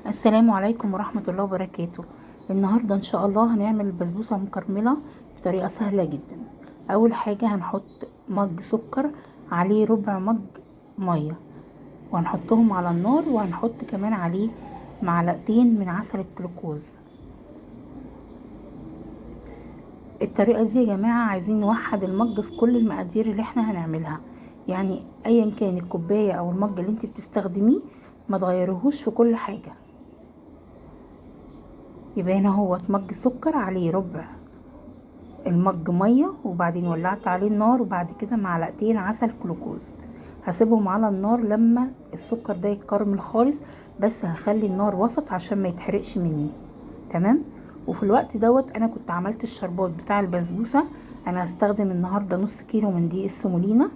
السلام عليكم ورحمة الله وبركاته. النهاردة ان شاء الله هنعمل بسبوسة مكرملة بطريقة سهلة جدا. اول حاجة هنحط مج سكر عليه ربع مج مية، وهنحطهم على النار، وهنحط كمان عليه معلقتين من عسل الجلوكوز. الطريقة دي يا جماعة عايزين نوحد المج في كل المقادير اللي احنا هنعملها، يعني ايا كان الكوباية او المج اللي انت بتستخدميه ما تغيرهوش في كل حاجة. يبقى هنا هو مج سكر عليه ربع المج ميه، وبعدين ولعت عليه النار، وبعد كده معلقتين عسل جلوكوز. هسيبهم على النار لما السكر ده يتكرمل خالص، بس هخلي النار وسط عشان ما يتحرقش مني. تمام. وفي الوقت دوت انا كنت عملت الشربات بتاع البسبوسه. انا هستخدم النهارده نص كيلو من دقيق السمولينا.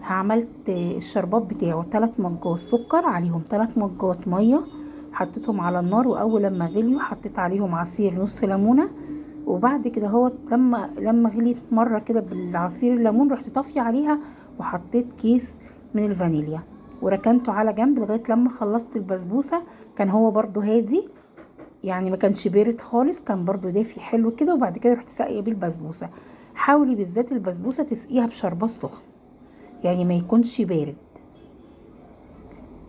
عملت الشربات بتاعه 3 مجات سكر عليهم 3 مجات ميه، حطيتهم على النار، واول لما غليوا حطيت عليهم عصير نص ليمونه. وبعد كده هو لما غليت مره كده بالعصير الليمون رحت طافيه عليها، وحطيت كيس من الفانيليا، وركنته على جنب لغايه لما خلصت البسبوسه. كان هو برضو هادي، يعني ما كانش بارد خالص، كان برضو دافي حلو كده. وبعد كده رحت ساقيه بيه البسبوسه. حاولي بالذات البسبوسه تسقيها بشربات سخن، يعني ما يكونش بارد.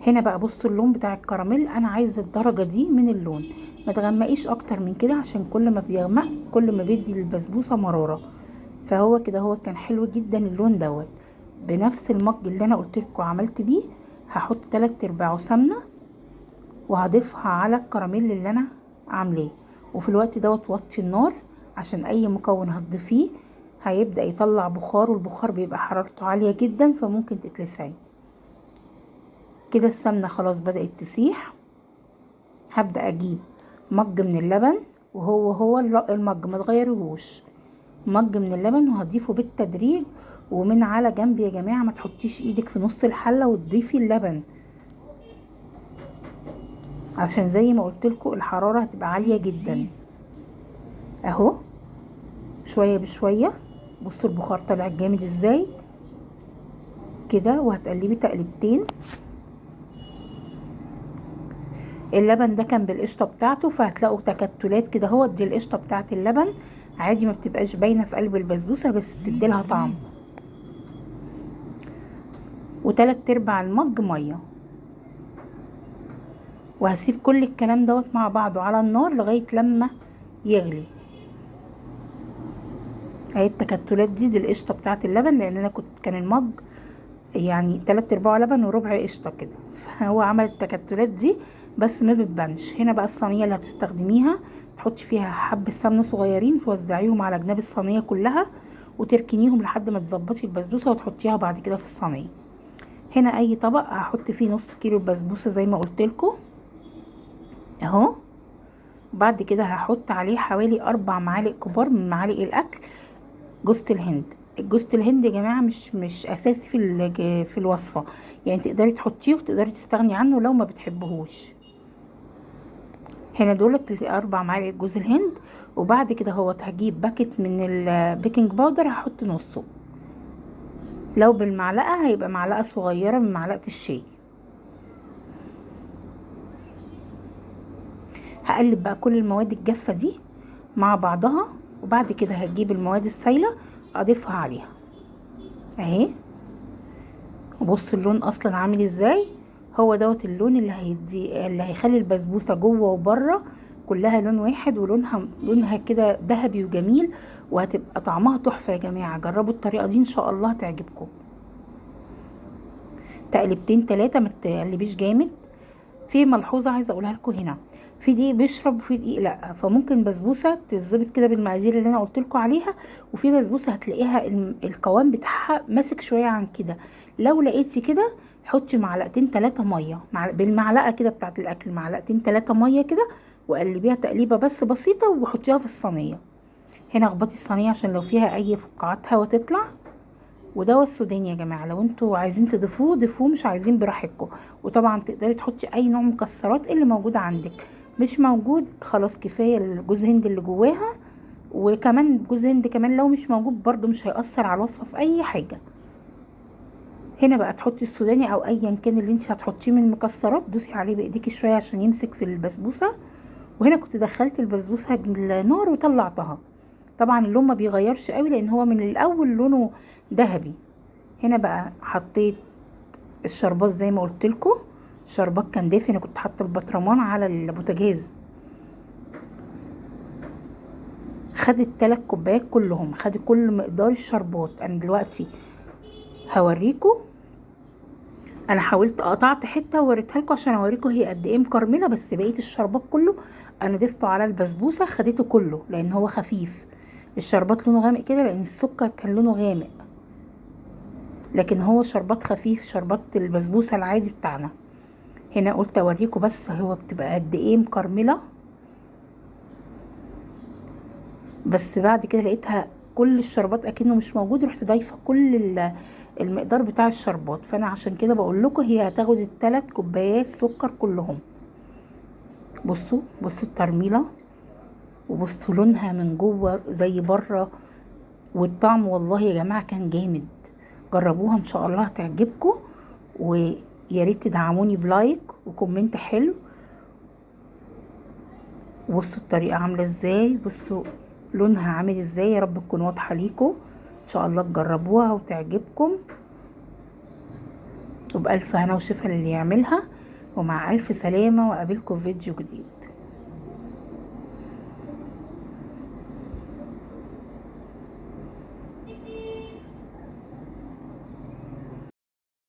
هنا بقى بصوا اللون بتاع الكراميل، انا عايزه الدرجه دي من اللون، ما تغمقيش اكتر من كده، عشان كل ما بيغمق كل ما بيدي للبسبوسه مراره. فهو كده هو كان حلو جدا اللون دوت. بنفس المج اللي انا قلت لكم عملت بيه، هحط 3 ارباعه سمنه، وهضيفها على الكراميل اللي انا عاملاه. وفي الوقت دوت وطي النار، عشان اي مكون هتضيفيه هيبدأ يطلع بخار، والبخار بيبقى حرارته عالية جدا فممكن تتلسعي. كده السمنة خلاص بدأت تسيح. هبدأ اجيب مج من اللبن، وهو المج ما تغيرهوش، مج من اللبن، وهضيفه بالتدريج ومن على جنب. يا جماعة ما تحطيش ايدك في نص الحلة وتضيفي اللبن، عشان زي ما قلت لكم الحرارة هتبقى عالية جدا. اهو شوية بشوية، بصوا البخار طالع جامد ازاي كده، وهتقلبي تقلبتين. اللبن ده كان بالقشطه بتاعته، فهتلاقوا تكتلات كده، هو دي القشطه بتاعت اللبن، عادي ما بتبقاش باينه في قلب البسبوسه، بس بتديلها طعم. وتلات ارباع المج ميه. وهسيب كل الكلام دوت مع بعضه على النار لغايه لما يغلي. اهي التكتلات دي القشطه بتاعت اللبن، لان انا كان المج يعني 3 ارباع لبن وربع قشطه كده، فهو عمل التكتلات دي بس ما بتبانش. هنا بقى الصينيه اللي هتستخدميها تحطي فيها حبه سمنه صغيرين، توزعيهم على جناب الصينيه كلها، وتركنيهم لحد ما تظبطي البسبوسه وتحطيها بعد كده في الصينيه. هنا اي طبق هحط فيه نص كيلو بسبوسه زي ما قلت لكم اهو. بعد كده هحط عليه حوالي 4 معالق كبار من معالق الاكل جوزة الهند. جوزة الهند يا جماعة مش اساسي في الوصفة، يعني تقدري تحطيه وتقدري تستغني عنه لو ما بتحبهوش. هنا دولت 4 معالق جوز الهند. وبعد كده هو هجيب باكت من البيكنج باودر، هحط نصه. لو بالمعلقة هيبقى معلقة صغيرة من معلقة الشاي. هقلب بقى كل المواد الجافة دي مع بعضها، وبعد كده هجيب المواد السايلة اضيفها عليها اهي. وبص اللون اصلا عامل ازاي، هو دوت اللون اللي هيخلي البسبوسه جوه وبره كلها لون واحد، لونها كده ذهبي وجميل، وهتبقى طعمها تحفه. يا جماعه جربوا الطريقه دي ان شاء الله هتعجبكم. تقلبتين 3، ما تقلبيش جامد. في ملحوظه عايزه اقولها لكم هنا، في دقيق بيشرب وفي دقيق لا، فممكن بسبوسه تتظبط كده بالمقادير اللي انا قلت لكم عليها، وفي بسبوسه هتلاقيها القوام بتاعها ماسك شويه عن كده. لو لقيتي كده حطي معلقتين 3 ميه بالمعلقه كده بتاعه الاكل، معلقتين 3 ميه كده، وقلبيها تقليبه بس بسيطه، وحطيها في الصينيه. هنا اخبطي الصينيه عشان لو فيها اي فقاعات هوا تطلع. ودوا السوداني يا جماعه، لو انتوا عايزين تضيفوه ضيفوه، مش عايزين براحتكم. وطبعا تقدري تحطي اي نوع مكسرات اللي موجود عندك، مش موجود خلاص كفايه الجوز هند اللي جواها. وكمان جوز هند كمان لو مش موجود برضو مش هيأثر على الوصفه في اي حاجه. هنا بقى تحطي السوداني او ايا كان اللي انت هتحطيه من المكسرات، دوسي عليه بايديكي شويه عشان يمسك في البسبوسه. وهنا كنت دخلت البسبوسه النار وطلعتها. طبعا اللون ما بيغيرش قوي لان هو من الاول لونه ذهبي. هنا بقى حطيت الشربات زي ما قلت لكم. الشربات كان دافي، انا كنت حاطه البطرمان على البوتاجاز. خدت 3 كوبايات كلهم، خدت كل مقدار الشربات. انا دلوقتي هوريكم. انا حاولت قطعت حته ووريتها لكم عشان اوريكم هي قد ايه مكرمله، بس بقيه الشربات كله انا ضفته على البسبوسه، خدته كله لان هو خفيف. الشربات لونه غامق كده لان السكر كان لونه غامق، لكن هو شربات خفيف، شربات البسبوسه العادي بتاعنا. هنا قلت اوريكم بس هو بتبقى قد ايه مكرمله. بس بعد كده لقيتها كل الشربات اكنه مش موجود، رحت ضايفه كل المقدار بتاع الشربات. فانا عشان كده بقول لكم هي هتاخد ال3 كوبايات سكر كلهم. بصوا بصوا الترميله، وبصوا لونها من جوه زي بره. والطعم والله يا جماعه كان جامد. جربوها ان شاء الله هتعجبكم. ويا ريت تدعموني بلايك وكومنت حلو. بصوا الطريقه عامله ازاي، بصوا لونها عامل ازاي. يا رب تكون واضحه ليكم. ان شاء الله تجربوها وتعجبكم. وبألف هنا وشفا للي يعملها. ومع ألف سلامة، وقابلكم في فيديو جديد.